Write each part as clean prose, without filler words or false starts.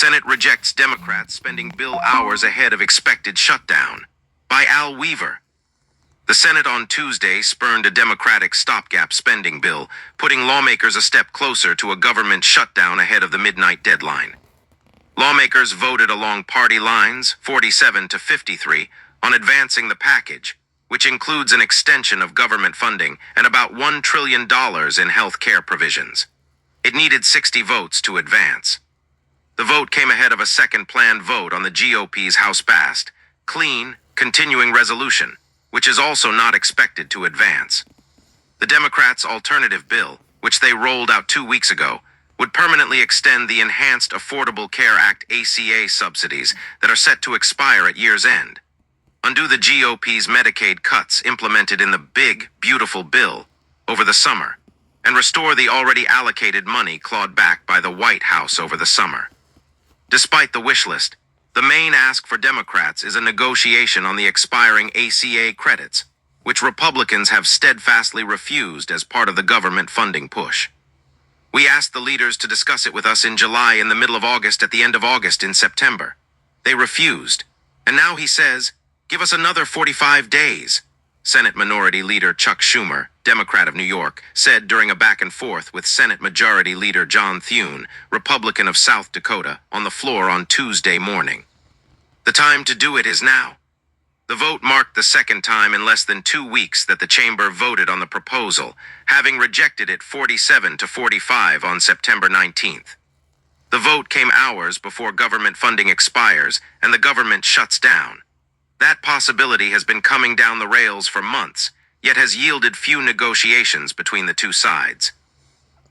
Senate rejects Democrats spending bill hours ahead of expected shutdown. By Al Weaver. The Senate on Tuesday spurned a Democratic stopgap spending bill, putting lawmakers a step closer to a government shutdown ahead of the midnight deadline. Lawmakers voted along party lines, 47 to 53, on advancing the package, which includes an extension of government funding and about $1 trillion in health care provisions. It needed 60 votes to advance. The vote came ahead of a second planned vote on the GOP's House-passed, clean, continuing resolution, which is also not expected to advance. The Democrats' alternative bill, which they rolled out 2 weeks ago, would permanently extend the Enhanced Affordable Care Act ACA subsidies that are set to expire at year's end, undo the GOP's Medicaid cuts implemented in the big, beautiful bill over the summer, and restore the already allocated money clawed back by the White House over the summer. Despite the wish list, the main ask for Democrats is a negotiation on the expiring ACA credits, which Republicans have steadfastly refused as part of the government funding push. We asked the leaders to discuss it with us in July, in the middle of August, at the end of August, in September. They refused. And now he says, give us another 45 days. Senate Minority Leader Chuck Schumer, Democrat of New York, said during a back and forth with Senate Majority Leader John Thune, Republican of South Dakota, on the floor on Tuesday morning. The time to do it is now. The vote marked the second time in less than 2 weeks that the chamber voted on the proposal, having rejected it 47 to 45 on September 19th. The vote came hours before government funding expires and the government shuts down. That possibility has been coming down the rails for months, yet has yielded few negotiations between the two sides.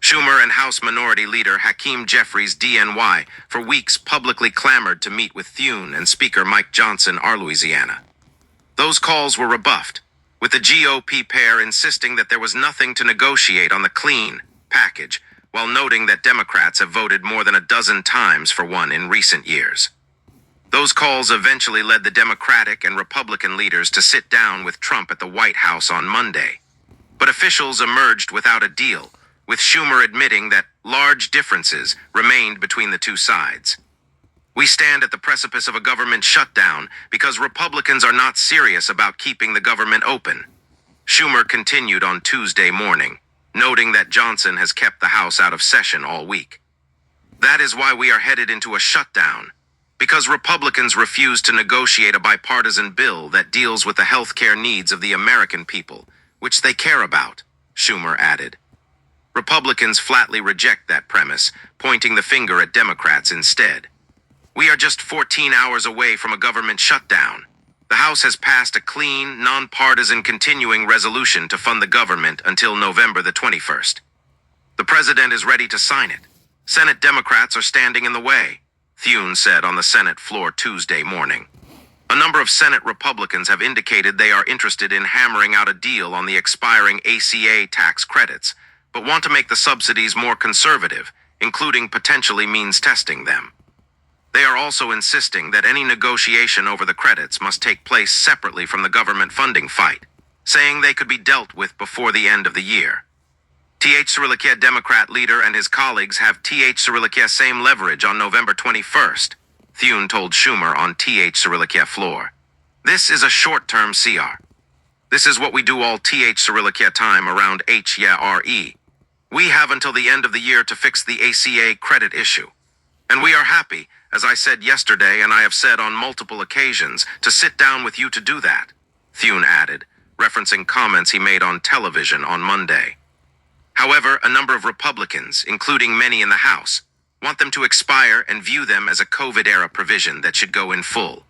Schumer and House Minority Leader Hakeem Jeffries, DNY, for weeks publicly clamored to meet with Thune and Speaker Mike Johnson, R. Louisiana. Those calls were rebuffed, with the GOP pair insisting that there was nothing to negotiate on the clean package, while noting that Democrats have voted more than a dozen times for one in recent years. Those calls eventually led the Democratic and Republican leaders to sit down with Trump at the White House on Monday. But officials emerged without a deal, with Schumer admitting that large differences remained between the two sides. We stand at the precipice of a government shutdown because Republicans are not serious about keeping the government open. Schumer continued on Tuesday morning, noting that Johnson has kept the House out of session all week. That is why we are headed into a shutdown, because Republicans refuse to negotiate a bipartisan bill that deals with the health care needs of the American people, which they care about, Schumer added. Republicans flatly reject that premise, pointing the finger at Democrats instead. We are just 14 hours away from a government shutdown. The House has passed a clean, nonpartisan continuing resolution to fund the government until November the 21st. The president is ready to sign it. Senate Democrats are standing in the way, Thune said on the Senate floor Tuesday morning. A number of Senate Republicans have indicated they are interested in hammering out a deal on the expiring ACA tax credits, but want to make the subsidies more conservative, including potentially means testing them. They are also insisting that any negotiation over the credits must take place separately from the government funding fight, saying they could be dealt with before the end of the year. T.H. Sirilickia Democrat leader and his colleagues have T.H. Sirilickia same leverage on November 21st, Thune told Schumer on T.H. Sirilickia floor. This is a short-term CR. This is what we do all T.H. Sirilickia time around HYRE. We have until the end of the year to fix the ACA credit issue. And we are happy, as I said yesterday and I have said on multiple occasions, to sit down with you to do that, Thune added, referencing comments he made on television on Monday. However, a number of Republicans, including many in the House, want them to expire and view them as a COVID-era provision that should go in full.